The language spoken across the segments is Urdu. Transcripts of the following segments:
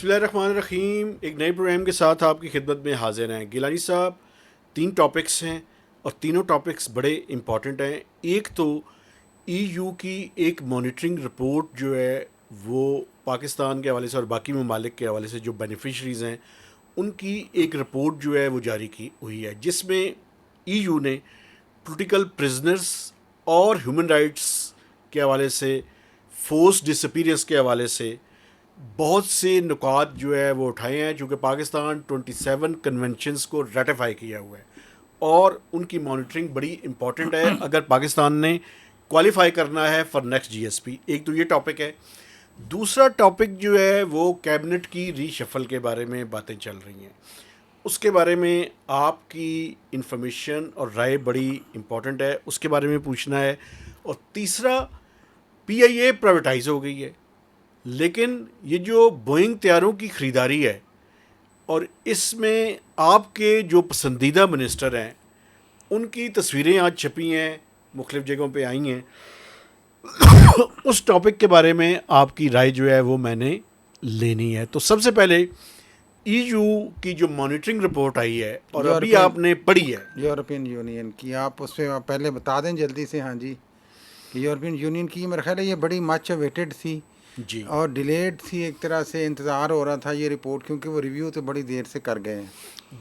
بسم اللہ الرحمن الرحیم. ایک نئے پروگرام کے ساتھ آپ کی خدمت میں حاضر ہیں. گیلانی صاحب 3 ٹاپکس ہیں اور تینوں ٹاپکس بڑے امپورٹنٹ ہیں. ایک تو ای یو کی ایک مانیٹرنگ رپورٹ جو ہے وہ پاکستان کے حوالے سے اور باقی ممالک کے حوالے سے جو بینیفیشریز ہیں ان کی ایک رپورٹ جو ہے وہ جاری کی ہوئی ہے، جس میں ای یو نے پولیٹیکل پرزنرز اور ہیومن رائٹس کے حوالے سے، فورس ڈسپیئرنس کے حوالے سے بہت سے نکات جو ہے وہ اٹھائے ہیں، چونکہ پاکستان 27 کنونشنز کو ریٹیفائی کیا ہوا ہے اور ان کی مانیٹرنگ بڑی امپورٹنٹ ہے اگر پاکستان نے کوالیفائی کرنا ہے for next G S P. ایک تو یہ ٹاپک ہے. دوسرا ٹاپک جو ہے وہ کیبنٹ کی ری شفل کے بارے میں باتیں چل رہی ہیں، اس کے بارے میں آپ کی انفارمیشن اور رائے بڑی امپورٹنٹ ہے، اس کے بارے میں پوچھنا ہے. اور تیسرا، پی آئی اے پرائیویٹائز ہو گئی ہے، لیکن یہ جو بوئنگ طیاروں کی خریداری ہے اور اس میں آپ کے جو پسندیدہ منسٹر ہیں ان کی تصویریں آج چھپی ہیں، مختلف جگہوں پہ آئی ہیں، اس ٹاپک کے بارے میں آپ کی رائے جو ہے وہ میں نے لینی ہے. تو سب سے پہلے ای یو کی جو مانیٹرنگ رپورٹ آئی ہے اور ابھی آپ نے پڑھی ہے یورپین یونین کی، آپ اس پہ پہلے بتا دیں جلدی سے. ہاں جی، کہ یورپین یونین کی میرا خیال ہے یہ بڑی مچ اویٹڈ تھی جی اور ڈیلیڈ تھی، ایک طرح سے انتظار ہو رہا تھا یہ رپورٹ، کیونکہ وہ ریویو تو بڑی دیر سے کر گئے ہیں.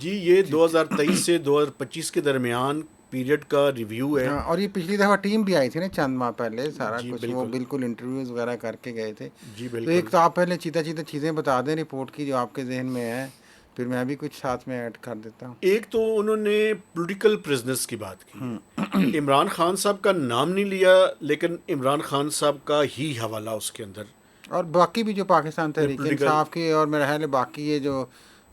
جی یہ 2023 سے 2025 کے درمیان پیریڈ کا ریویو ہے. ہاں، اور یہ پچھلی دفعہ ٹیم بھی آئی تھی نا چند ماہ پہلے، سارا جی کچھ وہ بالکل، بالکل انٹرویوز وغیرہ کر کے گئے تھے. جی تو ایک بالکل. تو آپ پہلے چیتا چیزیں بتا دیں رپورٹ کی جو آپ کے ذہن میں ہے، پھر میں بھی کچھ ساتھ میں ایڈ کر دیتا ہوں. ایک تو انہوں نے پولیٹیکل پرزنرز کی بات کی ہے. عمران خان صاحب کا نام نہیں لیا، لیکن عمران خان صاحب کا ہی حوالہ اس کے اندر اور باقی بھی جو پاکستان تحریک پولیٹیکل، انصاف کی، اور میرا خیال ہے باقی یہ جو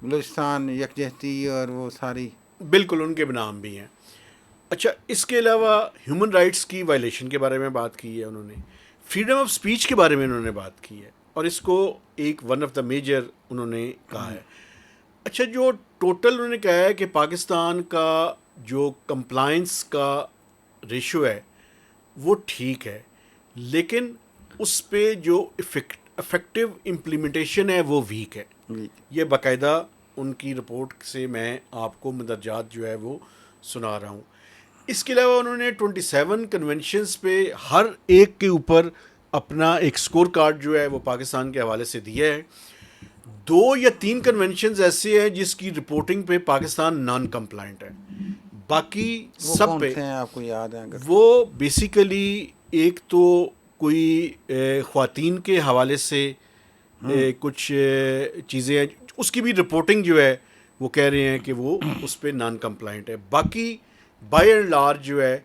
بلوچستان یکجہتی اور وہ ساری، بالکل ان کے نام بھی ہیں. اچھا، اس کے علاوہ ہیومن رائٹس کی وائلیشن کے بارے میں بات کی ہے انہوں نے، فریڈم آف سپیچ کے بارے میں انہوں نے بات کی ہے اور اس کو ایک ون آف دا میجر انہوں نے کہا ہے. اچھا، جو ٹوٹل انہوں نے کہا ہے کہ پاکستان کا جو کمپلائنس کا ریشو ہے وہ ٹھیک ہے، لیکن اس پہ جو افیکٹو امپلیمنٹیشن ہے وہ ویک ہے. یہ باقاعدہ ان کی رپورٹ سے میں آپ کو مندرجات جو ہے وہ سنا رہا ہوں. اس کے علاوہ انہوں نے 27 کنونشنز پہ ہر ایک کے اوپر اپنا ایک سکور کارڈ جو ہے وہ پاکستان کے حوالے سے دیا ہے. 2 یا 3 کنونشنز ایسے ہیں جس کی رپورٹنگ پہ پاکستان نان کمپلائنٹ ہے، باقی وہ سب کون پہ سے ہیں آپ کو یاد ہیں اگر؟ وہ بیسیکلی ایک تو کوئی خواتین کے حوالے سے کچھ چیزیں ہیں، اس کی بھی رپورٹنگ جو ہے وہ کہہ رہے ہیں کہ وہ اس پہ نان کمپلائنٹ ہے. باقی بائی اینڈ لارج جو ہے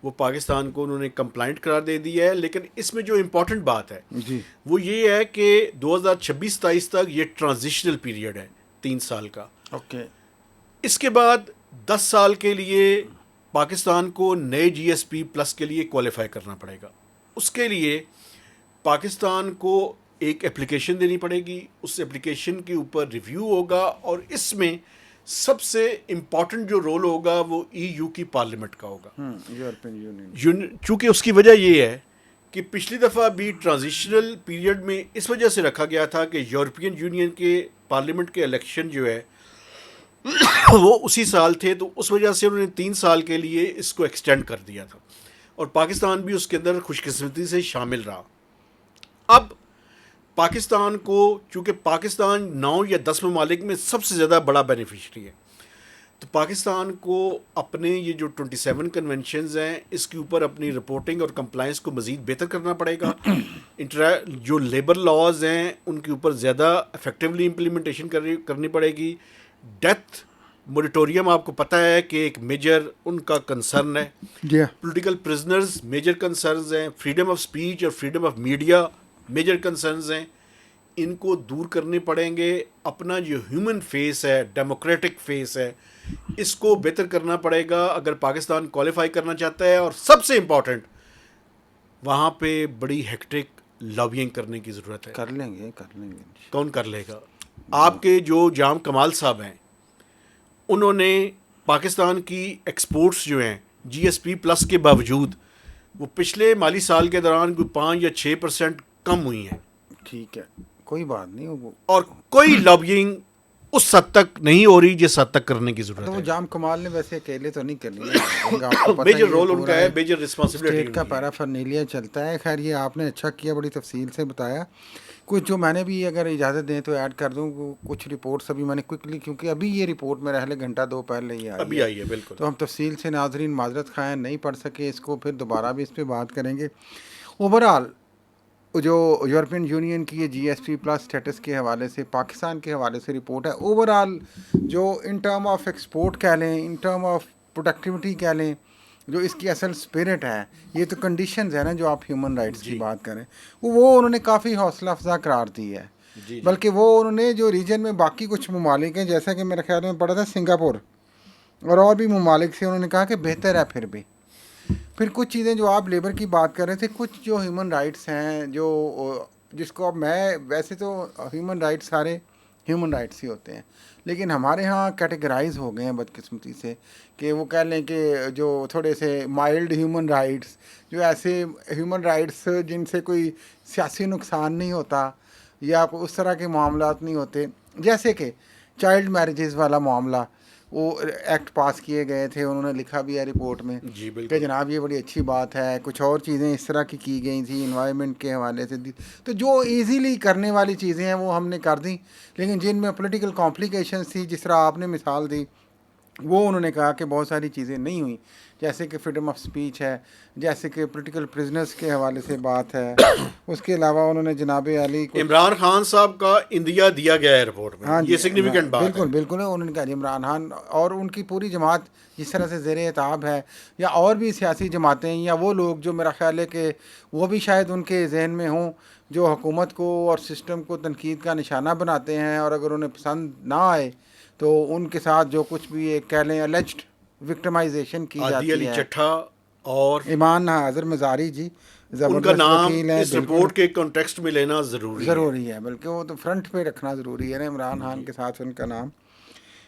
وہ پاکستان کو انہوں نے کمپلائنٹ قرار دے دیا ہے. لیکن اس میں جو امپورٹنٹ بات ہے جی، وہ یہ ہے کہ 2026-27 تک یہ ٹرانزیشنل پیریڈ ہے 3 سال کا. اوکے. اس کے بعد 10 سال کے لیے پاکستان کو نئے جی ایس پی پلس کے لیے کوالیفائی کرنا پڑے گا. اس کے لیے پاکستان کو ایک اپلیکیشن دینی پڑے گی، اس اپلیکیشن کے اوپر ریویو ہوگا اور اس میں سب سے امپورٹنٹ جو رول ہوگا وہ ای یو کی پارلیمنٹ کا ہوگا. European union. چونکہ اس کی وجہ یہ ہے کہ پچھلی دفعہ بھی ٹرانزیشنل پیریڈ میں اس وجہ سے رکھا گیا تھا کہ یورپین یونین کے پارلیمنٹ کے الیکشن جو ہے وہ اسی سال تھے، تو اس وجہ سے انہوں نے 3 سال کے لیے اس کو ایکسٹینڈ کر دیا تھا اور پاکستان بھی اس کے اندر خوش قسمتی سے شامل رہا. اب پاکستان کو، چونکہ پاکستان 9 یا 10 ممالک میں سب سے زیادہ بڑا بینیفیشری ہے، تو پاکستان کو اپنے یہ جو 27 کنونشنز ہیں اس کے اوپر اپنی رپورٹنگ اور کمپلائنس کو مزید بہتر کرنا پڑے گا. جو لیبر لاز ہیں ان کے اوپر زیادہ افیکٹولی امپلیمنٹیشن کرنی پڑے گی. ڈیتھ موریٹوریم آپ کو پتہ ہے کہ ایک میجر ان کا کنسرن ہے. پولیٹیکل پرزنرز میجر کنسرنز ہیں. فریڈم آف سپیچ اور freedom of media major concerns ہیں. ان کو دور کرنے پڑیں گے. اپنا جو ہیومن فیس ہے، ڈیموکریٹک فیس ہے، اس کو بہتر کرنا پڑے گا اگر پاکستان کوالیفائی کرنا چاہتا ہے. اور سب سے امپورٹنٹ، وہاں پہ بڑی ہیکٹرک لابینگ کرنے کی ضرورت ہے. کر لیں گے. کون کر لے گا؟ آپ کے جو جام کمال صاحب ہیں انہوں نے پاکستان کی ایکسپورٹس جو ہیں جی ایس پی پلس کے باوجود وہ پچھلے مالی سال کے دوران کوئی 5 یا 6% کم ہوئی ہیں. ٹھیک ہے، کوئی بات نہیں وہ اور کوئی لابینگ اس حد تک نہیں ہو رہی جس حد تک کرنے کی تو ضرورت وہ ہے. جام کمال نے ویسے اکیلے تو نہیں کرنی ہے. آپ کو پتہ میجر ہی رول ان پورا کا ہے, میجر رسپانسبلٹی اسٹیٹ کا پیرافرنیلیا چلتا ہے. خیر یہ آپ نے اچھا کیا, بڑی تفصیل سے بتایا. کچھ جو میں نے بھی اگر اجازت دیں تو ایڈ کر دوں, کچھ رپورٹس ابھی میں نے کوئکلی, کیونکہ ابھی یہ رپورٹ میرا حال گھنٹہ دو پہلے ہی ابھی آئی ہے. بالکل تو ہم تفصیل سے ناظرین معذرت خواہ نہیں پڑھ سکے اس کو, پھر دوبارہ بھی اس پہ بات کریں گے. اوور آل جو یورپین یونین کی یہ جی ایس پی پلس اسٹیٹس کے حوالے سے, پاکستان کے حوالے سے رپورٹ ہے. اوور آل جو ان ٹرم آف ایکسپورٹ کہہ لیں, ان ٹرم آف پروڈکٹیوٹی کہہ لیں, جو اس کی اصل اسپرٹ ہے, یہ تو کنڈیشنز ہیں نا جو آپ ہیومن رائٹس کی بات کریں, وہ انہوں نے کافی حوصلہ افزا قرار دی ہے. بلکہ وہ انہوں نے جو ریجن میں باقی کچھ ممالک ہیں, جیسا کہ میرے خیال میں پڑھا تھا سنگاپور اور بھی ممالک سے, انہوں نے کہا کہ بہتر ہے. پھر کچھ چیزیں جو آپ لیبر کی بات کر رہے تھے, کچھ جو ہیومن رائٹس ہیں جو جس کو اب میں ویسے تو ہیومن رائٹس سارے ہیومن رائٹس ہی ہوتے ہیں, لیکن ہمارے ہاں کیٹیگرائز ہو گئے ہیں بدقسمتی سے, کہ وہ کہہ لیں کہ جو تھوڑے سے مائلڈ ہیومن رائٹس, جو ایسے ہیومن رائٹس جن سے کوئی سیاسی نقصان نہیں ہوتا یا اس طرح کے معاملات نہیں ہوتے, جیسے کہ چائلڈ میرجز والا معاملہ, وہ ایکٹ پاس کیے گئے تھے, انہوں نے لکھا بھی ہے رپورٹ میں کہ جناب یہ بڑی اچھی بات ہے. کچھ اور چیزیں اس طرح کی گئی تھیں انوائرمنٹ کے حوالے سے, تو جو ایزیلی کرنے والی چیزیں ہیں وہ ہم نے کر دیں, لیکن جن میں پولیٹیکل کمپلیکیشنز تھی, جس طرح آپ نے مثال دی, وہ انہوں نے کہا کہ بہت ساری چیزیں نہیں ہوئیں, جیسے کہ فریڈم آف اسپیچ ہے, جیسے کہ پولیٹیکل پرزنرز کے حوالے سے بات ہے. اس کے علاوہ انہوں نے جناب علی عمران خان صاحب کا انڈیا دیا گیا ہے رپورٹ میں, ہاں یہ جی سگنیفیکنٹ بات ہے. بالکل انہوں نے کہا جی عمران خان اور ان کی پوری جماعت جس طرح سے زیر اعتاب ہے, یا اور بھی سیاسی جماعتیں, یا وہ لوگ جو میرا خیال ہے کہ وہ بھی شاید ان کے ذہن میں ہوں, جو حکومت کو اور سسٹم کو تنقید کا نشانہ بناتے ہیں, اور اگر انہیں پسند نہ آئے تو ان کے ساتھ جو کچھ بھی ایک کہہ لیں الیجڈ وکٹمائزیشن کی عادی علی جاتی ہے. چٹھا اور ایمان اظہر مزاری جی ان کا زبردست نام وکیل ہیں, اس بالکل رپورٹ کے کانٹیکسٹ میں لینا ضروری ہے. بلکہ وہ تو فرنٹ پہ رکھنا ضروری ہے نا عمران خان کے ساتھ ان کا نام.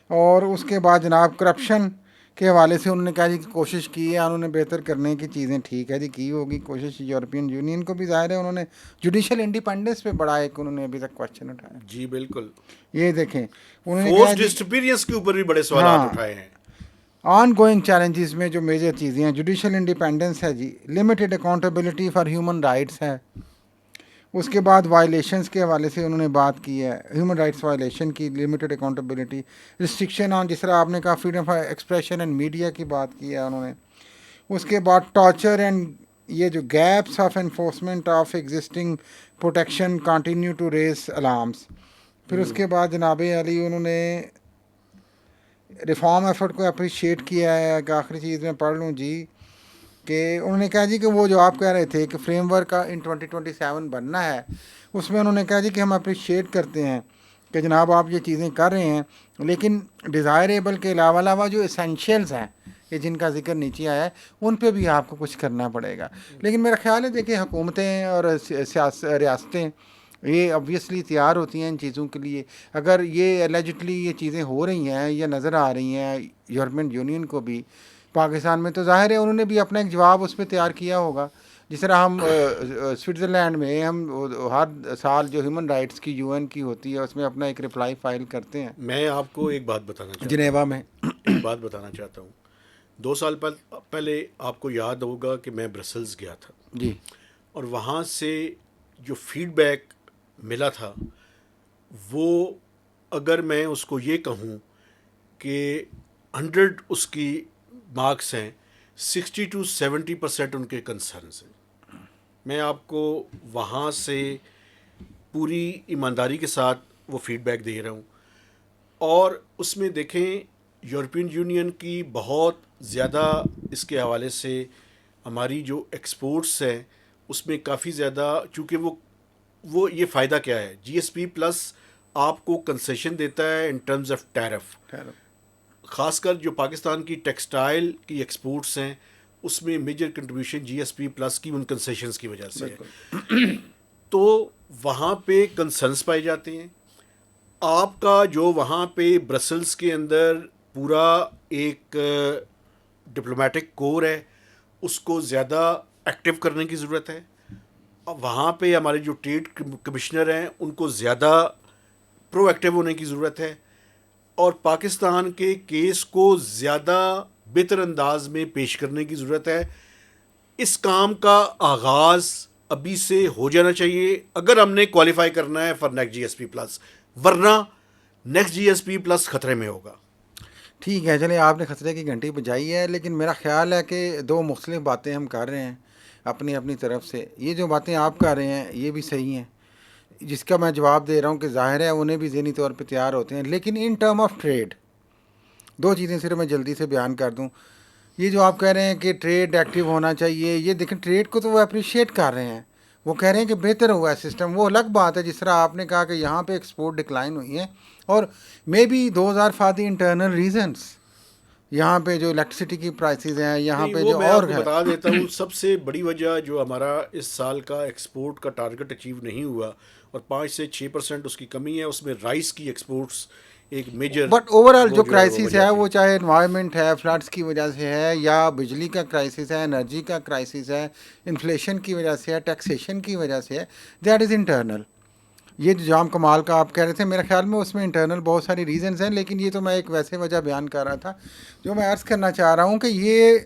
اور اس کے بعد جناب کرپشن کے حوالے سے انہوں نے کہا جی کہ کوشش کی ہے, انہوں نے بہتر کرنے کی چیزیں, ٹھیک ہے جی کی ہوگی کوشش. یورپین یونین کو بھی ظاہر ہے, انہوں نے جوڈیشل انڈیپینڈنس پہ بڑا ایک انہوں نے ابھی تک کوشچن اٹھایا. جی بالکل, یہ دیکھیں انہوں نے کہا فورس جی ڈسپیرینس کے اوپر بھی بڑے سوالات ہاں اٹھائے ہیں. آن گوئنگ چیلنجز میں جو میجر چیزیں ہیں, جوڈیشل انڈیپینڈنس ہے جی, limited accountability for human rights ہے. اس کے بعد وائلیشنس کے حوالے سے انہوں نے بات کی ہے, ہیومن رائٹس وائلیشن کی, لمیٹڈ اکاؤنٹیبلٹی, ریسٹرکشن آن, جس طرح آپ نے کہا freedom of expression and media کی بات کی ہے انہوں نے. اس کے بعد ٹارچر اینڈ یہ جو gaps of enforcement of existing protection continue to raise alarms. پھر اس کے بعد جناب علی انہوں نے ریفارم ایفرٹ کو اپریشیٹ کیا ہے. کہ آخری چیز میں پڑھ لوں جی, کہ انہوں نے کہا جی کہ وہ جو آپ کہہ رہے تھے کہ فریم ورک کا ان 2027 بننا ہے, اس میں انہوں نے کہا جی کہ ہم اپریشیٹ کرتے ہیں کہ جناب آپ یہ چیزیں کر رہے ہیں, لیکن ڈیزائریبل کے علاوہ جو اسینشیلز ہیں کہ جن کا ذکر نیچے آیا ہے, ان پہ بھی آپ کو کچھ کرنا پڑے گا. لیکن میرا خیال ہے دیکھیں حکومتیں اور ریاستیں یہ obviously تیار ہوتی ہیں ان چیزوں کے لیے. اگر یہ allegedly یہ چیزیں ہو رہی ہیں یا نظر آ رہی ہیں یورپین یونین کو بھی پاکستان میں, تو ظاہر ہے انہوں نے بھی اپنا ایک جواب اس پہ تیار کیا ہوگا. جس طرح ہم سوئٹزرلینڈ میں ہم ہر سال جو ہیومن رائٹس کی UN کی ہوتی ہے اس میں اپنا ایک رپلائی فائل کرتے ہیں. میں آپ کو ایک بات بتانا چاہتا ہوں, جنیوا میں ایک بات بتانا چاہتا ہوں. 2 سال پہلے آپ کو یاد ہوگا کہ میں برسلز گیا تھا جی, اور وہاں سے جو فیڈ بیک ملا تھا, وہ اگر میں اس کو یہ کہوں کہ 100 اس کی مارکس ہیں, 60 to 70% ان کے کنسرنز ہیں. میں آپ کو وہاں سے پوری ایمانداری کے ساتھ وہ فیڈ بیک دے رہا ہوں. اور اس میں دیکھیں یورپین یونین کی بہت زیادہ اس کے حوالے سے ہماری جو ایکسپورٹس ہیں اس میں کافی زیادہ, چونکہ وہ یہ فائدہ کیا ہے, جی ایس پی پلس آپ کو کنسیشن دیتا ہے ان ٹرمز آف ٹیرف. خاص کر جو پاکستان کی ٹیکسٹائل کی ایکسپورٹس ہیں اس میں میجر کنٹریبیوشن جی ایس پی پلس کی ان کنسیشنز کی وجہ سے ہے. تو وہاں پہ کنسرنس پائے جاتے ہیں. آپ کا جو وہاں پہ برسلز کے اندر پورا ایک ڈپلومیٹک کور ہے, اس کو زیادہ ایکٹیو کرنے کی ضرورت ہے. وہاں پہ ہمارے جو ٹریڈ کمشنر ہیں ان کو زیادہ پرو ایکٹیو ہونے کی ضرورت ہے، اور پاکستان کے کیس کو زیادہ بہتر انداز میں پیش کرنے کی ضرورت ہے. اس کام کا آغاز ابھی سے ہو جانا چاہیے اگر ہم نے کوالیفائی کرنا ہے for next G S P plus, ورنہ next G S P plus خطرے میں ہوگا. ٹھیک ہے، چلیں آپ نے خطرے کی گھنٹی بجائی ہے، لیکن میرا خیال ہے کہ دو مختلف باتیں ہم کر رہے ہیں اپنی اپنی طرف سے. یہ جو باتیں آپ کر رہے ہیں یہ بھی صحیح ہیں، جس کا میں جواب دے رہا ہوں کہ ظاہر ہے انہیں بھی ذہنی طور پہ تیار ہوتے ہیں، لیکن ان ٹرم آف ٹریڈ دو چیزیں صرف میں جلدی سے بیان کر دوں. یہ جو آپ کہہ رہے ہیں کہ ٹریڈ ایکٹیو ہونا چاہیے، یہ دیکھیں ٹریڈ کو تو وہ اپریشیٹ کر رہے ہیں، وہ کہہ رہے ہیں کہ بہتر ہوا ہے سسٹم. وہ الگ بات ہے، جس طرح آپ نے کہا کہ یہاں پہ ایکسپورٹ ڈکلائن ہوئی ہیں، اور may be those are for the internal reasons. یہاں پہ جو الیکٹریسٹی کی پرائسز ہیں، یہاں نہیں، پہ وہ جو میں اور آپ کو ہے. بتا دیتا ہوں. سب سے بڑی وجہ جو ہمارا اس سال کا ایکسپورٹ کا ٹارگٹ اچیو نہیں ہوا اور 5 سے 6% اس کی کمی ہے، اس میں رائس کی ایکسپورٹس ایک میجر بٹ اوور آل وہ جو جو ہے وہ کرائسس وجہ ہے تھی. وہ چاہے انوائرمنٹ ہے، فلڈس کی وجہ سے ہے، یا بجلی کا کرائسس ہے، انرجی کا کرائسس ہے، انفلیشن کی وجہ سے ہے، ٹیکسیشن کی وجہ سے ہے، دیٹ از انٹرنل. یہ جو جام کمال کا آپ کہہ رہے تھے، میرے خیال میں اس میں انٹرنل بہت ساری ریزنز ہیں، لیکن یہ تو میں ایک ویسے وجہ بیان کر رہا تھا. جو میں عرض کرنا چاہ رہا ہوں کہ یہ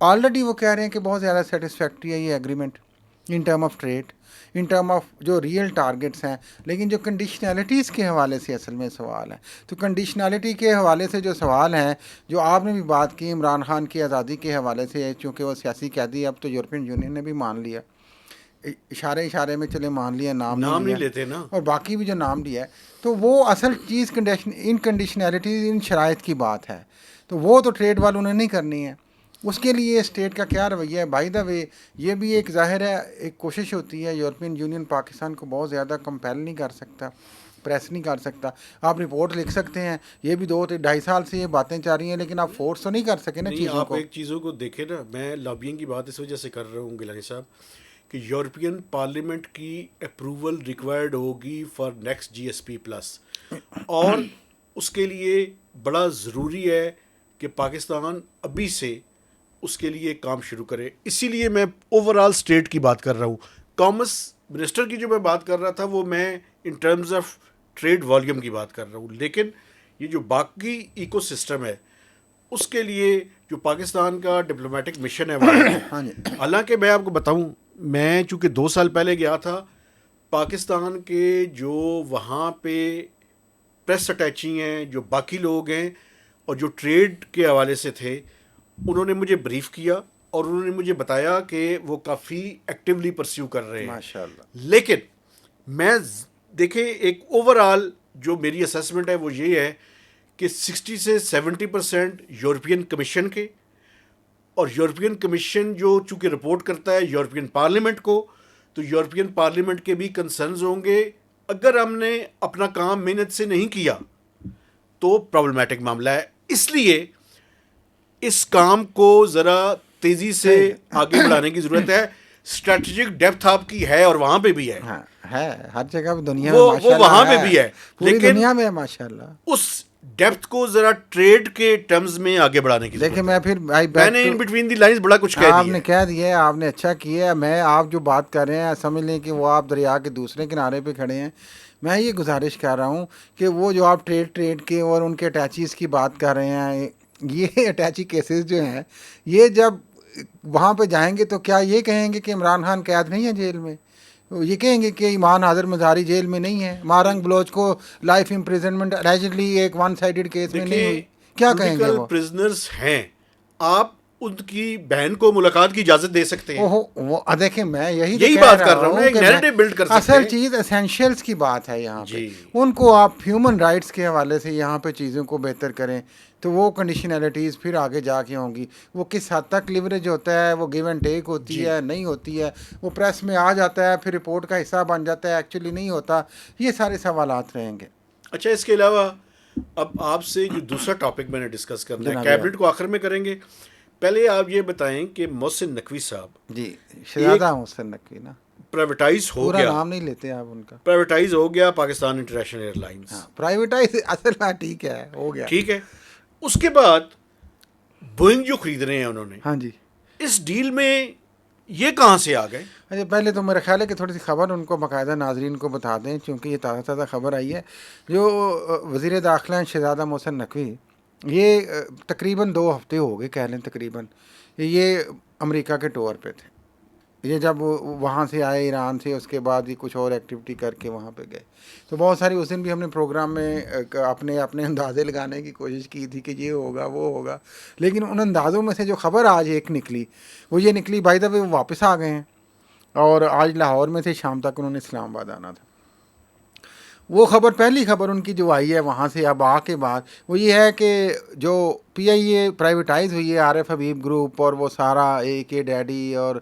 آلریڈی وہ کہہ رہے ہیں کہ بہت زیادہ سیٹسفیکٹری ہے یہ agreement in term of trade, in term of جو ریئل ٹارگٹس ہیں. لیکن جو کنڈیشنلٹیز کے حوالے سے اصل میں سوال ہے، تو کنڈیشنلٹی کے حوالے سے جو سوال ہیں، جو آپ نے بھی بات کی عمران خان کی آزادی کے حوالے سے، چونکہ وہ سیاسی قیدی اب تو یورپین یونین نے بھی مان لیا، اشارے میں چلے مان لیا، نام نہیں لیا، لیتے نا. اور باقی بھی جو نام لیا ہے، تو وہ اصل چیز ان کنڈیشنلٹیز، ان شرائط کی بات ہے. تو وہ تو ٹریڈ والوں نے نہیں کرنی ہے. اس کے لیے اسٹیٹ کا کیا رویہ ہے؟ بائی دا وے یہ بھی ایک ظاہر ہے ایک کوشش ہوتی ہے. یورپین یونین پاکستان کو بہت زیادہ کمپیل نہیں کر سکتا، پریس نہیں کر سکتا. آپ رپورٹ لکھ سکتے ہیں، یہ بھی 2-2.5 سال سے یہ باتیں چل رہی ہیں، لیکن آپ فورس تو نہیں کر سکے نا نہیں، چیزوں آپ کو. ایک چیزوں کو دیکھیں نا. میں لابینگ کی بات اس وجہ سے کر رہا ہوں گیلانی صاحب کہ یورپین پارلیمنٹ کی اپروول ریکوائرڈ ہوگی for next G S P plus, اور اس کے لیے بڑا ضروری ہے کہ پاکستان ابھی سے اس کے لیے کام شروع کرے. اسی لیے میں اوور آل اسٹیٹ کی بات کر رہا ہوں. کامرس منسٹر کی جو میں بات کر رہا تھا وہ میں in terms of trade volume کی بات کر رہا ہوں، لیکن یہ جو باقی ایکو سسٹم ہے اس کے لیے جو پاکستان کا ڈپلومیٹک مشن ہے وہاں ہاں جی. حالانکہ میں آپ کو بتاؤں، میں چونکہ 2 سال پہلے گیا تھا، پاکستان کے جو وہاں پہ پریس اٹیچی ہیں، جو باقی لوگ ہیں اور جو ٹریڈ کے حوالے سے تھے، انہوں نے مجھے بریف کیا اور انہوں نے مجھے بتایا کہ وہ کافی ایکٹیولی پرسیو کر رہے ہیں. ماشاء اللہ. لیکن میں دیکھیں ایک اوور آل جو میری اسیسمنٹ ہے وہ یہ ہے کہ 60 سے 70% یورپین کمیشن کے، اور یورپین کمیشن جو چونکہ رپورٹ کرتا ہے یورپین پارلیمنٹ کو، تو یورپین پارلیمنٹ کے بھی کنسرنز ہوں گے. اگر ہم نے اپنا کام محنت سے نہیں کیا تو پرابلمیٹک معاملہ ہے. اس لیے اس کام کو ذرا تیزی سے آگے بڑھانے کی ضرورت ہے. اسٹریٹجک ڈیپتھ آپ کی ہے اور وہاں پہ بھی ہے، ہاں ہے ہر جگہ دنیا وہ میں ماشاء وہاں اللہ پہ بھی ہے، پوری لیکن دنیا میں ماشاء اللہ. اس ڈیپتھ کو ذرا ٹریڈ کے ٹرمز میں آگے بڑھانے کی دیکھیں ضرورت میں ہے. پھر میں نے ان بٹوین دی لائنز بڑا کچھ کہہ آپ دیا نے ہے. کہہ دیا ہے، آپ نے اچھا کیا ہے. میں آپ جو بات کر رہے ہیں سمجھ لیں کہ وہ آپ دریا کے دوسرے کنارے پہ کھڑے ہیں. میں یہ گزارش کر رہا ہوں کہ وہ جو آپ ٹریڈ کے اور ان کے اٹیچیز کی بات کر رہے ہیں، یہ اٹیچی کیسز جو ہیں، یہ جب وہاں پہ جائیں گے تو کیا یہ کہیں گے کہ عمران خان قید نہیں ہے جیل میں؟ یہ کہیں گے کہ ایمان حاضر مظاہری جیل میں نہیں ہے، مارنگ بلوچ کو لائف امپریزنمنٹ الیجڈلی ایک ون سائیڈڈ کیس میں نہیں ہوئی؟ کیا کہیں گے پولیٹیکل وہ؟ پرزنرز ہیں، آپ ان کی بہن کو ملاقات کی اجازت دے سکتے ہیں. وہ دیکھیں میں یہی تو یہی کہہ بات رہا کر رہا ہوں نا، ہوں ایک کہ نیریٹو بلڈ کر سکتے اصل ہیں. چیز اسینشیلس کی بات ہے یہاں پہ. جی. ان کو آپ ہیومن رائٹس کے حوالے سے یہاں پہ چیزوں کو بہتر کریں تو وہ کنڈیشنلٹیز پھر آگے جا کے ہوں گی. وہ کس حد تک لیوریج ہوتا ہے، وہ گیو اینڈ ٹیک ہوتی ہے، نہیں ہوتی ہے، وہ پریس میں آ جاتا ہے پھر رپورٹ کا حصہ بن جاتا ہے، ایکچولی نہیں ہوتا. یہ سارے سوالات رہیں گے. اچھا، اس کے علاوہ اب آپ سے جو دوسرا ٹاپک میں نے ڈسکس کرنا ہے، جناب کیبنٹ کو آخر میں کریں گے. پہلے آپ یہ بتائیں کہ محسن نقوی صاحب جی شہزادہ محسن نقوی نا، پرائیویٹائز ہو پورا گیا، نام نہیں لیتے آپ ان کا. پرائیویٹائز ہو گیا پاکستان انٹرنیشنل ایئر لائنز. ہاں پرائیویٹائز اصل میں ٹھیک ہے، ہو گیا. ٹھیک ہے. اس کے بعد بوئنگ جو خرید رہے ہیں انہوں نے، ہاں جی. اس ڈیل میں یہ کہاں سے آ گئے؟ اچھا پہلے تو میرا خیال ہے کہ تھوڑی سی خبر ان کو باقاعدہ ناظرین کو بتا دیں، چونکہ یہ تازہ تازہ خبر آئی ہے. جو وزیر داخلہ ہیں شہزادہ محسن نقوی، یہ تقریباً 2 ہفتے ہو گئے کہہ لیں تقریباً، یہ امریکہ کے ٹور پہ تھے. یہ جب وہاں سے آئے ایران سے، اس کے بعد یہ کچھ اور ایکٹیویٹی کر کے وہاں پہ گئے. تو بہت ساری اس دن بھی ہم نے پروگرام میں اپنے اندازے لگانے کی کوشش کی تھی کہ یہ ہوگا وہ ہوگا، لیکن ان اندازوں میں سے جو خبر آج ایک نکلی وہ یہ نکلی بائی دا وے وہ واپس آ گئے ہیں، اور آج لاہور میں تھے، شام تک انہوں نے اسلام آباد آنا تھا. وہ خبر پہلی خبر ان کی جو آئی ہے وہاں سے اب آ کے بعد وہ یہ ہے کہ جو پی آئی اے پرائیویٹائز ہوئی ہے، عارف حبیب گروپ اور وہ سارا اے کے ڈیڈی اور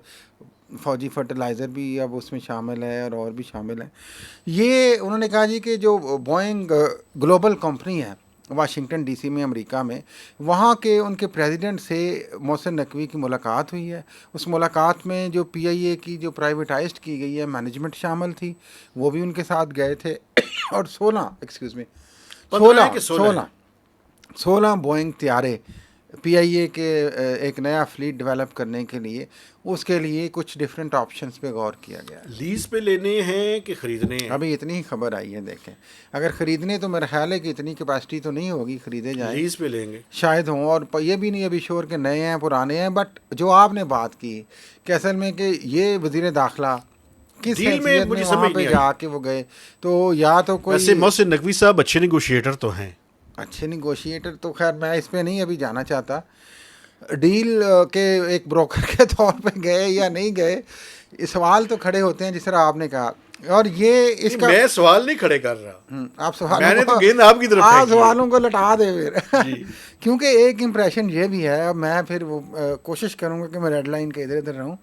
فوجی فرٹیلائزر بھی اب اس میں شامل ہے اور بھی شامل ہیں. یہ انہوں نے کہا جی کہ جو بوئنگ گلوبل کمپنی ہے واشنگٹن ڈی سی میں امریکہ میں، وہاں کے ان کے پریزیڈنٹ سے محسن نقوی کی ملاقات ہوئی ہے. اس ملاقات میں جو پی آئی اے کی جو پرائیویٹائزڈ کی گئی ہے مینجمنٹ شامل تھی، وہ بھی ان کے ساتھ گئے تھے. اور 16 بوئنگ طیارے پی آئی اے کے ایک نیا فلیٹ ڈیولپ کرنے کے لیے، اس کے لیے کچھ ڈفرینٹ آپشنز پہ غور کیا گیا ہے. لیز پہ لینے ہیں کہ خریدنے ہیں؟ ابھی اتنی ہی خبر آئی ہے. دیکھیں اگر خریدنے تو میرا خیال ہے کہ اتنی کیپیسٹی تو نہیں ہوگی، خریدے جائیں لیز پہ لیں گے شاید ہوں. اور یہ بھی نہیں ابھی شور کہ نئے ہیں پرانے ہیں. بٹ جو آپ نے بات کی کہ اصل میں کہ یہ وزیر داخلہ کس ڈیل میں حیثیت مجھے میں وہاں سمجھ پہ نہیں جا کے وہ گئے، تو یا تو کوئی ویسے محسن نقوی صاحب اچھے نیگوشیٹر تو ہیں. اچھے نیگوشیٹر تو خیر میں اس پہ نہیں ابھی جانا چاہتا. ڈیل کے ایک بروکر کے طور پہ گئے یا نہیں گئے، سوال تو کھڑے ہوتے ہیں جس طرح آپ نے کہا. اور یہ اس کا میں سوال نہیں کھڑے کر رہا، آپ سوالوں میں نے تو گیند آپ کی طرف آپ پھینکی ہے. سوالوں کو لٹا دے پھر. جی کیونکہ ایک امپریشن یہ بھی ہے، اب میں پھر وہ کوشش کروں گا کہ میں ریڈ لائن کے ادھر ادھر رہوں،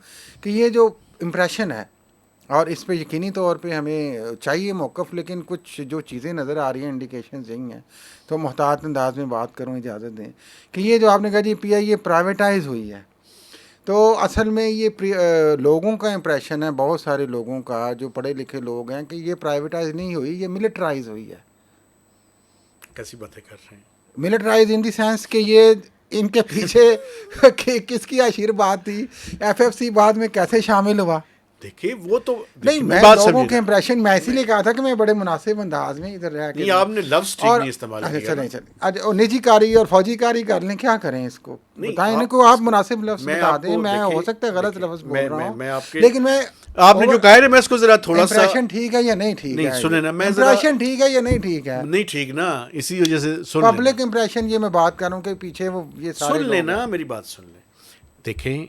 کہ یہ جو امپریشن ہے اور اس پہ یقینی طور پہ ہمیں چاہیے موقف، لیکن کچھ جو چیزیں نظر آ رہی ہیں انڈیکیشنز یہی ہیں، تو محتاط انداز میں بات کروں، اجازت دیں کہ یہ جو آپ نے کہا جی پی آئی اے پرائیویٹائز ہوئی ہے، تو اصل میں یہ لوگوں کا امپریشن ہے، بہت سارے لوگوں کا جو پڑھے لکھے لوگ ہیں، کہ یہ پرائیویٹائز نہیں ہوئی، یہ ملٹرائز ہوئی ہے. کیسی باتیں کر رہے ہیں؟ ملٹرائز ان دی سینس کہ یہ ان کے پیچھے کس کی آشیرواد تھی، ایف ایف سی بعد میں کیسے شامل ہوا. دیکھیے وہ تو نہیں میں بات لوگوں سمجھے کے امپریشن میں اسی لیے کہا تھا کہ میں بڑے مناسب انداز میں ادھر رہ کے نہیں، آپ نے لفظ ٹھیک نہیں استعمال اچھا کیا. چلیں نجی کاری اور فوجی کاری کر لیں، کیا کریں اس کو نہیں، بتائیں ان کو، آپ مناسب لفظ بتا دیں. میں ہو سکتا ہے غلط لفظ بول رہا ہوں، لیکن میں آپ نے جو کہا ہے میں اس کو ذرا تھوڑا سا امپریشن ٹھیک ہے یا نہیں ٹھیک ہے، نہیں سنیں نا، میں امپریشن ٹھیک ہے یا نہیں ٹھیک ہے، نہیں ٹھیک نا، اسی وجہ سے پبلک امپریشن یہ میں بات کر رہا ہوں کہ پیچھے وہ یہ سارے سن لینا، میری بات سن لیں. دیکھیں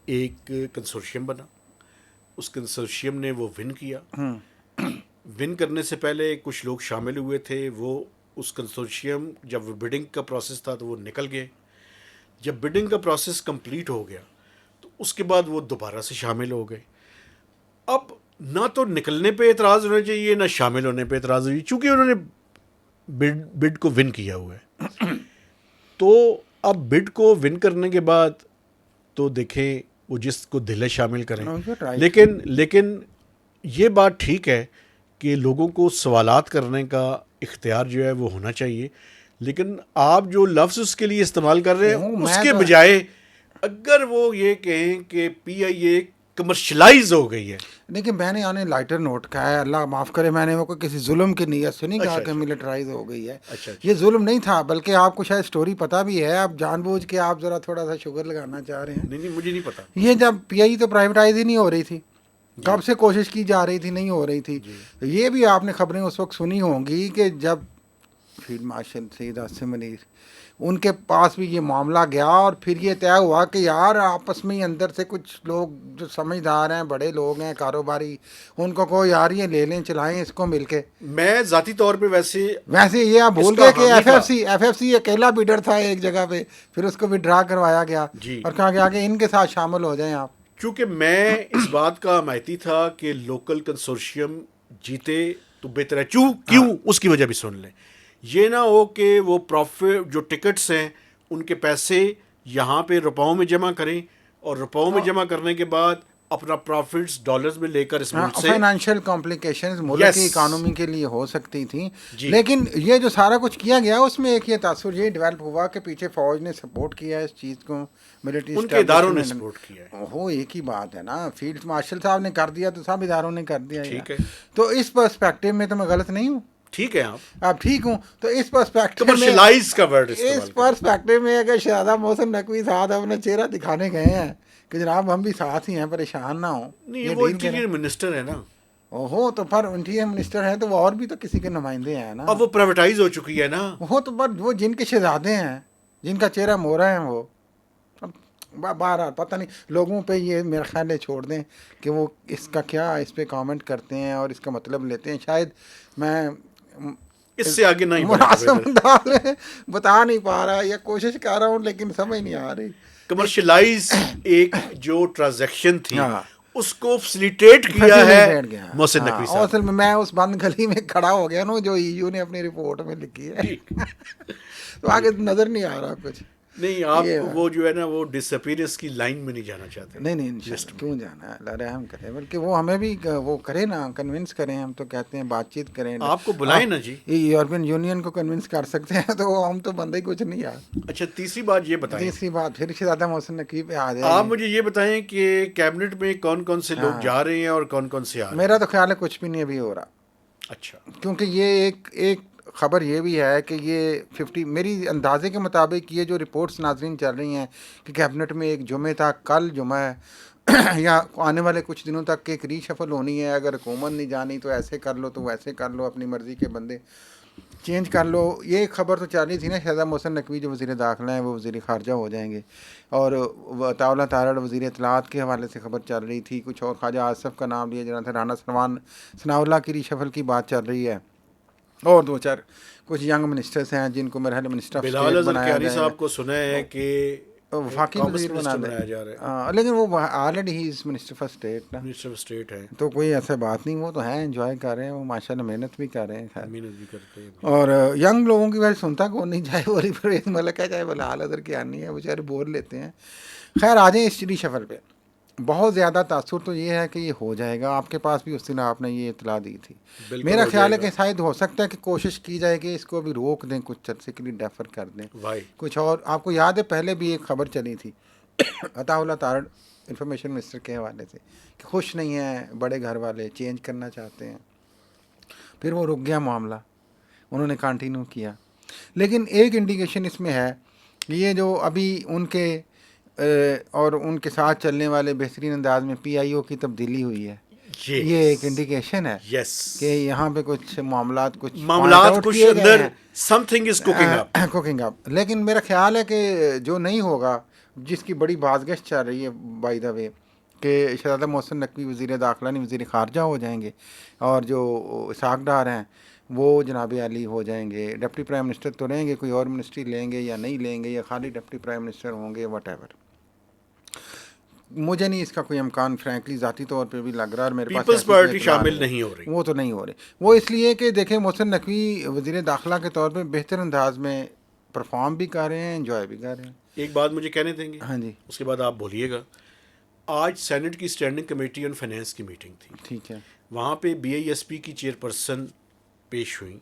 ایک کنسورشیم بنا، اس کنسورشیم نے وہ ون کیا. ون کرنے سے پہلے کچھ لوگ شامل ہوئے تھے، وہ اس کنسورشیم جب بڈنگ کا پروسیس تھا تو وہ نکل گئے. جب بڈنگ کا پروسیس کمپلیٹ ہو گیا تو اس کے بعد وہ دوبارہ سے شامل ہو گئے. اب نہ تو نکلنے پہ اعتراض ہونا چاہیے نہ شامل ہونے پہ اعتراض ہوئی، چونکہ انہوں نے بڈ کو ون کیا ہوا ہے. تو اب بڈ کو ون کرنے کے بعد تو دیکھیں وہ جس کو دل ہے شامل کریں، لیکن یہ بات ٹھیک ہے کہ لوگوں کو سوالات کرنے کا اختیار جو ہے وہ ہونا چاہیے، لیکن آپ جو لفظ اس کے لیے استعمال کر رہے ہیں اس کے بجائے اگر وہ یہ کہیں کہ پی آئی اے کمرشلائز ہو گئی ہے. دیکھیں میں نے آنے لائٹر نوٹ کہا ہے، اللہ معاف کرے، میں نے وہ کسی ظلم کی نیت سے نہیں کہا کہ ملٹرائز ہو گئی ہے. یہ ظلم نہیں تھا، بلکہ آپ کو شاید سٹوری پتہ بھی ہے، آپ جان بوجھ کے آپ ذرا تھوڑا سا شوگر لگانا چاہ رہے ہیں. نہیں مجھے نہیں پتا. یہ جب پی آئی تو پرائیویٹائز ہی نہیں ہو رہی تھی، کب سے کوشش کی جا رہی تھی، نہیں ہو رہی تھی. یہ بھی آپ نے خبریں اس وقت سنی ہوں گی کہ جب فیلڈ مارشل سید عاصم منیر ان کے پاس بھی یہ معاملہ گیا، اور پھر یہ طے ہوا کہ یار آپس میں ہی اندر سے کچھ لوگ جو سمجھدار ہیں، بڑے لوگ ہیں، کاروباری، ان کو کہو یار یہ لے لیں، چلائیں اس کو مل کے. میں ذاتی طور پہ ویسے یہ آپ بھول گئے کہ ایف ایف سی اکیلا بیڈر تھا ایک جگہ پہ، پھر اس کو بھی ڈرا کروایا گیا اور کہا گیا کہ ان کے ساتھ شامل ہو جائیں آپ. چونکہ میں اس بات کا حمایتی تھا کہ لوکل کنسورشیم جیتے تو بہتر ہے. کیوں اس کی وجہ بھی سن لیں. یہ نہ ہو کہ وہ پروفٹ جو ٹکٹس ہیں ان کے پیسے یہاں پہ روپاؤں میں جمع کریں، اور روپاؤں میں جمع کرنے کے بعد اپنا پروفٹس ڈالرز میں لے کر اس ملک سے فائنینشیل کمپلیکیشنز ملک Yes. کی اکانومی کے لیے ہو سکتی تھیں جی. لیکن یہ جو سارا کچھ کیا گیا اس میں ایک یہ تاثر یہ ڈیولپ ہوا کہ پیچھے فوج نے سپورٹ کیا ہے اس چیز کو ملٹری ان کے اداروں نے سپورٹ کیا ہے. ہو ایک ہی بات ہے نا فیلڈ مارشل صاحب نے کر دیا تو سب اداروں نے کر دیا ٹھیک ہے. تو اس پرسپیکٹو میں تو میں غلط نہیں ہوں ٹھیک ہے. آپ اب ٹھیک ہوں تو اس پرسپیکٹو میں کمرشلائز کا ورڈ اس استعمال پرسپیکٹو میں اگر شہزادہ محسن نقوی صاحب اپنا چہرہ دکھانے گئے ہیں کہ جناب ہم بھی ساتھ ہی ہیں پریشان نہ ہوں نہیں وہ انٹیریئر منسٹر ہے نا. ہو تو پر انٹیریئر منسٹر ہیں تو وہ اور بھی تو کسی کے نمائندے ہیں نا. اب وہ پرائیویٹائز ہو چکی ہے نا. ہو تو پر وہ جن کے شہزادے ہیں جن کا چہرہ مورا ہے وہ بہرحال پتہ نہیں لوگوں پہ یہ میرا خیال ہے چھوڑ دیں کہ وہ اس کا کیا اس پہ کامنٹ کرتے ہیں اور اس کا مطلب لیتے ہیں. شاید میں اس سے آگے نہیں مناسب انداز میں بتا نہیں پا رہا یا کوشش کر رہا ہوں لیکن سمجھ نہیں آ رہی. کمرشلائز ایک جو ٹرانزیکشن تھی اس کو فیسیلیٹیٹ کیا ہے محسن نقوی صاحب. اصل میں اس بند گلی میں کھڑا ہو گیا نا جو ای یو نے اپنی رپورٹ میں لکھی ہے تو آگے نظر نہیں آ رہا کچھ. نہیں آپ وہ جو ہے نا وہ ڈس اپیئرنس کی لائن میں نہیں جانا چاہتے. نہیں کیوں جانا ہے اللہ رحم کرے بلکہ وہ ہمیں بھی وہ کرے نا کنونس کریں. ہم تو کہتے ہیں بات چیت کریں آپ کو بلائیں نا جی. یورپین یونین کو کنونس کر سکتے ہیں تو ہم تو بندے ہی کچھ نہیں یار. اچھا تیسری بات یہ بتائیں. تیسری بات پھر شہزادہ محسن نقوی پہ آ جائے. آپ مجھے یہ بتائیں کہ کیبنٹ میں کون کون سے لوگ جا رہے ہیں اور کون کون سے آ رہے ہیں. میرا تو خیال ہے کچھ بھی نہیں ابھی ہو رہا. اچھا کیونکہ یہ ایک خبر یہ بھی ہے کہ یہ 50 میری اندازے کے مطابق یہ جو رپورٹس ناظرین چل رہی ہیں کہ کیبنٹ میں ایک جمعہ تھا کل جمعہ ہے یا آنے والے کچھ دنوں تک ایک ری شفل ہونی ہے. اگر حکومت نہیں جانی تو ایسے کر لو تو ویسے کر لو اپنی مرضی کے بندے چینج کر لو. یہ ایک خبر تو چل رہی تھی نا شہزادہ محسن نقوی جو وزیر داخلہ ہیں وہ وزیر خارجہ ہو جائیں گے اور عطاءاللہ تارڑ وزیر اطلاعات کے حوالے سے خبر چل رہی تھی. کچھ اور خواجہ آصف کا نام لیا جا رہا تھا. رانا ثناء اللہ کی ری شفل کی بات چل رہی ہے اور دو چار کچھ ینگ منسٹرز ہیں جن کو میرا خیال منسٹر آف اسٹیٹ بنایا بلال صاحب کو سنا ہے کہ وفاقی وزیر بنایا جا رہا ہے لیکن وہ already he is minister for state نا. منسٹر آف اسٹیٹ ہے تو کوئی ایسا بات نہیں. وہ تو ہیں انجوائے کر رہے ہیں وہ ماشاء اللہ محنت بھی کر رہے ہیں خیر محنت بھی کرتے ہیں. اور ینگ لوگوں کی وجہ سنتا کون نہیں چاہے وہ ریفریز ملک ہے چاہے بلال ادھر کی آنی ہے بیچارے بور لیتے ہیں. خیر آ جائیں اس ری شفل پہ. بہت زیادہ تاثر تو یہ ہے کہ یہ ہو جائے گا. آپ کے پاس بھی اس دن آپ نے یہ اطلاع دی تھی. میرا خیال ہے کہ شاید ہو سکتا ہے کہ کوشش کی جائے کہ اس کو ابھی روک دیں کچھ عرصے کے لیے ڈیفر کر دیں کچھ. اور آپ کو یاد ہے پہلے بھی ایک خبر چلی تھی عطاءاللہ تارڑ انفارمیشن منسٹر کے حوالے سے کہ خوش نہیں ہیں بڑے گھر والے چینج کرنا چاہتے ہیں. پھر وہ رک گیا معاملہ انہوں نے کنٹینیو کیا. لیکن ایک انڈیکیشن اس میں ہے کہ یہ جو ابھی ان کے اور ان کے ساتھ چلنے والے بہترین انداز میں پی آئی او کی تبدیلی ہوئی ہے یہ ایک انڈیکیشن ہے کہ یہاں پہ کچھ معاملات کچھ اندر سم تھنگ از کوکنگ اپ. لیکن میرا خیال ہے کہ جو نہیں ہوگا جس کی بڑی بازگشت چل رہی ہے بائی دا وے کہ شہزادہ محسن نقوی وزیر داخلہ نہیں وزیر خارجہ ہو جائیں گے اور جو اسحاق ڈار ہیں وہ جناب علی ہو جائیں گے. ڈپٹی پرائم منسٹر تو لیں گے کوئی اور منسٹری لیں گے یا نہیں لیں گے یا خالی ڈپٹی پرائم منسٹر ہوں گے وٹ ایور. مجھے نہیں اس کا کوئی امکان فرینکلی ذاتی طور پہ بھی لگ رہا ہے. میرے پاس پیپلز پارٹی شامل نہیں ہو رہی. وہ تو نہیں ہو رہے. وہ اس لیے کہ دیکھیں محسن نقوی وزیر داخلہ کے طور پہ بہتر انداز میں پرفارم بھی کر رہے ہیں انجوائے بھی کر رہے ہیں. ایک بات مجھے کہنے دیں گے. ہاں جی اس کے بعد آپ بولیے گا. آج سینٹ کی اسٹینڈنگ کمیٹی آن فائنینس کی میٹنگ تھی. ٹھیک ہے. وہاں پہ بی آئی ایس پی کی چیئرپرسن پیش ہوئیں.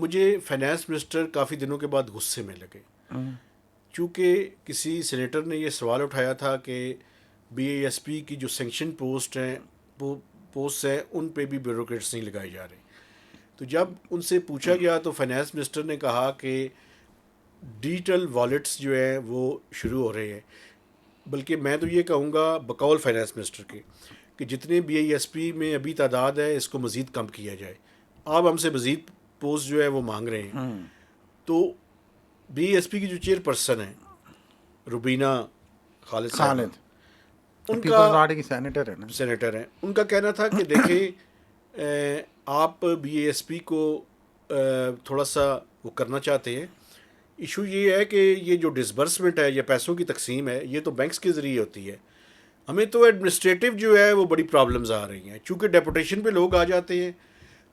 مجھے فائنینس منسٹر کافی دنوں کے بعد غصے میں لگے چونکہ کسی سینیٹر نے یہ سوال اٹھایا تھا کہ بی اے ایس پی کی جو سینکشن پوسٹ ہیں ان پہ بھی بیوروکریٹس نہیں لگائے جا رہے. تو جب ان سے پوچھا گیا تو فائنینس منسٹر نے کہا کہ ڈیجیٹل والیٹس جو ہیں وہ شروع ہو رہے ہیں. بلکہ میں تو یہ کہوں گا بقول فائنینس منسٹر کے کہ جتنے بی اے ایس پی میں ابھی تعداد ہے اس کو مزید کم کیا جائے. آپ ہم سے مزید پوسٹ جو ہے وہ مانگ رہے ہیں. تو بی ایس پی کی جو چیئر پرسن ہیں روبینہ خالد ان کا سینیٹر ہیں ان کا کہنا تھا کہ دیکھیں آپ بی اے ایس پی کو تھوڑا سا وہ کرنا چاہتے ہیں. ایشو یہ ہے کہ یہ جو ڈسبرسمنٹ ہے یا پیسوں کی تقسیم ہے یہ تو بینکس کے ذریعے ہوتی ہے. ہمیں تو ایڈمنسٹریٹو جو ہے وہ بڑی پرابلمز آ رہی ہیں چونکہ ڈیپوٹیشن پہ لوگ آ جاتے ہیں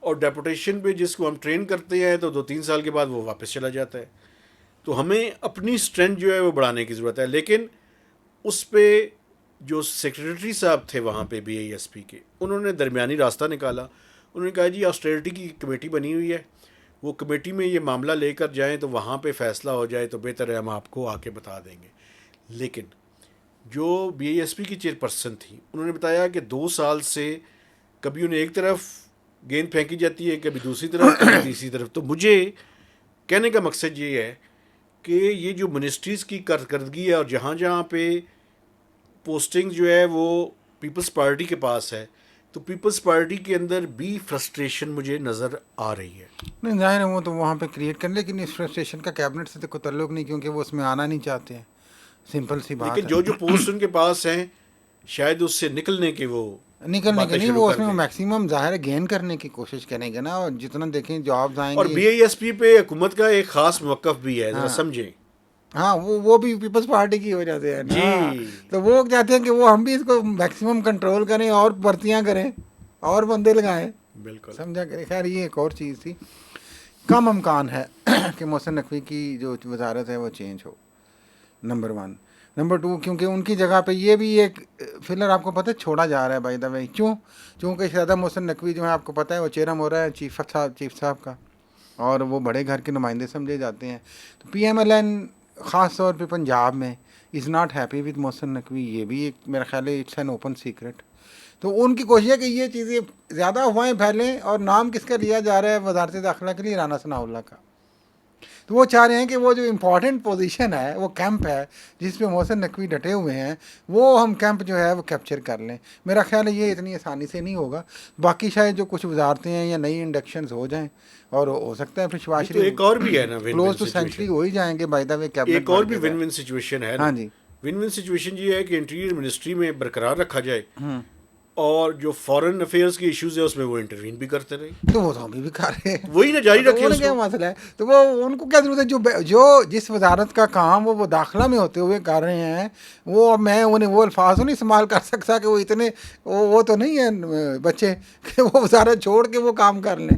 اور ڈیپوٹیشن پہ جس کو ہم ٹرین کرتے ہیں تو 2-3 سال کے بعد وہ واپس چلا جاتا ہے. تو ہمیں اپنی اسٹرینتھ جو ہے وہ بڑھانے کی ضرورت ہے. لیکن اس پہ جو سیکریٹری صاحب تھے وہاں پہ BISP کے، انہوں نے درمیانی راستہ نکالا. انہوں نے کہا جی آسٹریلٹی کی کمیٹی بنی ہوئی ہے، وہ کمیٹی میں یہ معاملہ لے کر جائیں تو وہاں پہ فیصلہ ہو جائے تو بہتر ہے، ہم آپ کو آ کے بتا دیں گے. لیکن جو BISP کی چیئرپرسن تھی انہوں نے بتایا کہ 2 سال سے کبھی انہیں ایک طرف گیند پھینکی جاتی ہے، کبھی دوسری طرف، کبھی تیسری طرف. تو مجھے کہنے کا مقصد یہ ہے کہ یہ جو منسٹریز کی کارکردگی ہے اور جہاں جہاں پہ پوسٹنگ جو ہے وہ پیپلز پارٹی کے پاس ہے، تو پیپلز پارٹی کے اندر بھی فرسٹریشن مجھے نظر آ رہی ہے. نہیں ظاہر ہے وہ تو وہاں پہ کریٹ کریں، لیکن اس فرسٹریشن کا کیبنٹ سے تو کوئی تعلق نہیں، کیونکہ وہ اس میں آنا نہیں چاہتے ہیں. سمپل سی بات لیکن ہے. جو پوسٹ ان کے پاس ہیں شاید اس سے نکلنے کے وہ نکلنے کے باتیں نہیں، شروع وہ کر اس میں دیں. میکسیمم ظاہر ہے گین کرنے کی کوشش کریں گے نا، اور جتنا دیکھیں جابز آئیں اور گی. BISP پہ حکومت کا ایک خاص موقف بھی ہے، ذرا ہاں سمجھیں. ہاں، وہ بھی پیپلز پارٹی کی وجہ سے ہے نا. جی تو وہ چاہتے ہیں کہ وہ ہم بھی اس کو میکسیمم کنٹرول کریں اور بھرتیاں کریں اور بندے لگائیں. بالکل. سمجھا کریں. خیر یہ ایک اور چیز تھی. کم امکان ہے کہ محسن نقوی کی جو وزارت ہے وہ چینج ہو، نمبر 1. نمبر 2، کیونکہ ان کی جگہ پہ یہ بھی ایک فلر آپ کو پتہ ہے چھوڑا جا رہا ہے بائی دا وے. چونکہ شہزادہ محسن نقوی جو ہے آپ کو پتہ ہے وہ چیئرم ہو رہا ہے چیف صاحب کا، اور وہ بڑے گھر کے نمائندے سمجھے جاتے ہیں. تو PMLN خاص طور پہ پنجاب میں is not happy with Mohsin Naqvi. یہ بھی ایک میرا خیال ہے اٹس این اوپن سیکرٹ. تو ان کی کوشش ہے کہ یہ چیزیں زیادہ افواہیں پھیلیں. اور نام کس کا لیا جا رہا ہے وزارت داخلہ کے لیے؟ رانا ثناء اللہ کا. تو وہ چاہ رہے ہیں کہ وہ جو امپورٹنٹ پوزیشن ہے، وہ کیمپ ہے جس پہ محسن نقوی ڈٹے ہوئے ہیں، وہ ہم کیمپ جو ہے وہ کیپچر کر لیں. میرا خیال ہے یہ اتنی آسانی سے نہیں ہوگا. باقی شاید جو کچھ وزارتیں ہیں یا نئی انڈکشنز ہو جائیں، اور ہو سکتا ہے پھر شباز تو شریف ایک اور بھی ہے نا one close one two situation. Century ہو ہی جائیں گے بائی دا وے کیبنٹ ایک اور بن بھی کے ون جائے. ون سچویشن ہے نا. ہاں جی. ون ون سچویشن یہ ہے کہ انٹیریئر منسٹری میں برقرار رکھا جائے، اور جو فارن افیئرس کے ایشوز ہے اس میں وہ انٹروین بھی کرتے رہے. تو وہ تو ابھی بھی کر رہے ہیں. وہی نہ جاری تو رکھے انہیں اس کیا کو. مسئلہ ہے؟ تو وہ ان کو کیا ضرورت ہے؟ جو جس وزارت کا کام وہ داخلہ میں ہوتے ہوئے کر رہے ہیں، وہ اب میں انہیں وہ الفاظ نہیں استعمال کر سکتا کہ وہ اتنے وہ تو نہیں ہیں بچے کہ وہ وزارت چھوڑ کے وہ کام کر لیں.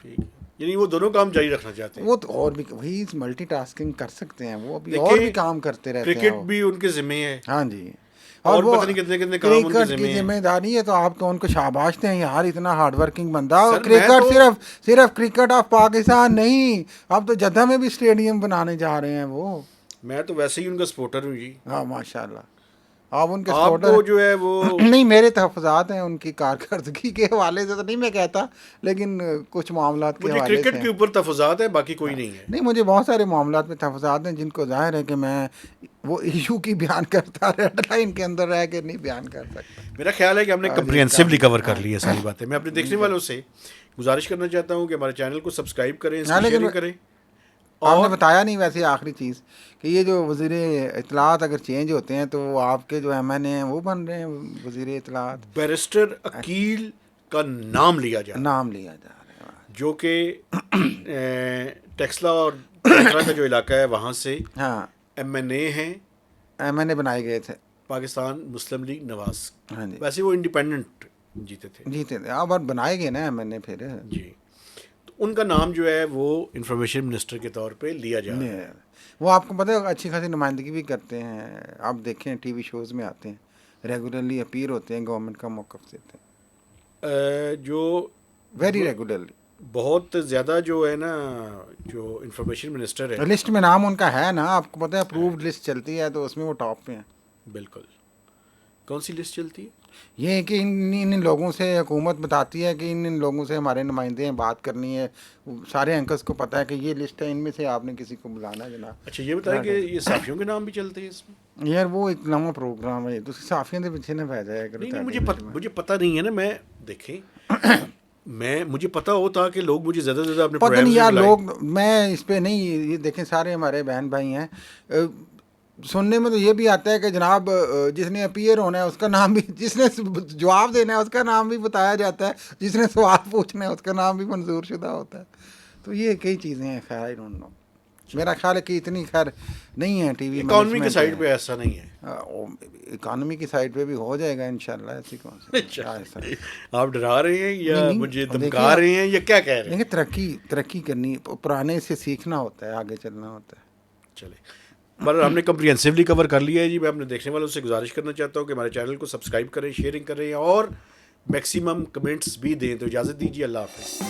ٹھیک ہے، یعنی وہ دونوں کام جاری رکھنا چاہتے ہیں. وہ تو اور بھی وہی ملٹی ٹاسکنگ کر سکتے ہیں، وہ ابھی اور بھی دیکھیں کام کرتے رہتے ہیں کرکٹ وہ. بھی ان کے ذمے ہے، ہاں جی. اور وہ پتہ نہیں کتنے کتنے کام ان کے کرکٹ کی ذمے ہیں. ذمہ داری ہے، تو آپ تو ان کو شاباش دیں یار، اتنا ہارڈ ورکنگ بندہ. اور سر میں کرکٹ تو صرف کرکٹ آف پاکستان نہیں، اب تو جدہ میں بھی اسٹیڈیم بنانے جا رہے ہیں وہ. میں تو ویسے ہی ان کا سپورٹر ہوں جی. ہاں ماشاء اللہ، آپ ان کے آپ سپورٹر کو ہیں. جو ہے وہ نہیں، میرے تحفظات ہیں ان کی کارکردگی کے حوالے سے تو نہیں میں کہتا، لیکن کچھ معاملات کے مجھے حوالے سے کرکٹ کے اوپر تفضات ہے، باقی کوئی نہیں ہے. نہیں، مجھے بہت سارے معاملات میں تحفظات ہیں جن کو ظاہر ہے کہ میں وہ ایشو کی بیان کرتا ریڈ لائن کے اندر رہ کے نہیں بیان کر سکتا. میرا خیال ہے کہ ہم نے کمپریہنسولی کور کر لی ہے ساری باتیں. میں اپنے دیکھنے والوں سے گزارش کرنا چاہتا ہوں کہ ہمارے چینل کو سبسکرائب کریں، اس ہاں، کی لیکن شیئرنگ کریں. آپ نے اور بتایا نہیں ویسے آخری چیز کہ یہ جو وزیر اطلاعات اگر چینج ہوتے ہیں تو وہ آپ کے جو MN ہیں وہ بن رہے ہیں وزیر اطلاعات. بیرسٹر عقیل کا نام لیا جا رہا ہے، نام لیا جا رہا ہے. جو کہ ٹیکسلا اور ٹیکرا کا جو علاقہ ہے وہاں سے ہاں، MNA ہیں، MN بنائے گئے تھے. پاکستان مسلم لیگ نواز. ہاں جی، ویسے وہ انڈیپینڈنٹ جیتے تھے جیتے تھے آپ، اور بنائے گئے نا MN پھر. جی. تو ان کا نام جو ہے وہ انفارمیشن منسٹر کے طور پہ لیا جا رہا ہے. وہ آپ کو پتہ ہے اچھی خاصی نمائندگی بھی کرتے ہیں. آپ دیکھیں ٹی وی شوز میں آتے ہیں، ریگولرلی اپیئر ہوتے ہیں، گورنمنٹ کا موقف دیتے ہیں جو ویری ریگولرلی. بہت زیادہ جو ہے نا، جو انفارمیشن منسٹر ہے، لسٹ میں نام ان کا ہے نا، آپ کو پتہ ہے اپرووڈ لسٹ چلتی ہے تو اس میں وہ ٹاپ پہ ہیں. بالکل. کون سی لسٹ چلتی ہے؟ یہ ہے کہ ان لوگوں سے حکومت بتاتی ہے کہ ان لوگوں سے ہمارے نمائندے ہیں، بات کرنی ہے. سارے اینکرز کو پتہ ہے کہ یہ لسٹ ہے، ان میں سے آپ نے کسی کو بلانا ہے جناب. اچھا یہ بتائیں کہ یہ صحافیوں کے نام بھی چلتے ہیں اس میں؟ یار وہ ایک نواں پروگرام ہے، تو صحافیوں کے پیچھے نہ بہ جائے کرو. نہیں مجھے پتہ نہیں ہے نا. میں دیکھیں مجھے پتہ ہوتا کہ لوگ مجھے زیادہ سے زیادہ اپنے پتہ نہیں پروگرام یار سے لوگ، میں اس پہ نہیں، یہ دیکھیں سارے ہمارے بہن بھائی ہیں. سننے میں تو یہ بھی آتا ہے کہ جناب جس نے اپیئر ہونا ہے اس کا نام بھی، جس نے جواب دینا ہے اس کا نام بھی بتایا جاتا ہے، جس نے سوال پوچھنا ہے اس کا نام بھی منظور شدہ ہوتا ہے. تو یہ کئی چیزیں ہیں. خیر آئی ڈونٹ نو، میرا خیال ہے کہ اتنی خیر نہیں ہے ٹی وی اکانومی کے سائڈ پہ ایسا نہیں ہے. اکانومی کی سائڈ پہ بھی ہو جائے گا انشاءاللہ. ایسی کون سی آپ ڈرا رہے ہیں یا نہیں، مجھے دیکھیں دھمکا رہے ہیں یا کیا کہہ رہے ہیں؟ ترقی کرنی، پرانے سے سیکھنا ہوتا ہے، آگے چلنا ہوتا ہے. چلے پر ہم نے کمپریہنسولی کور کر لیا ہے جی. میں اپنے دیکھنے والوں سے گزارش کرنا چاہتا ہوں کہ ہمارے چینل کو سبسکرائب کریں, شیئرنگ کریں اور میکسیمم کمنٹس بھی دیں. تو اجازت دیجیے, اللہ حافظ.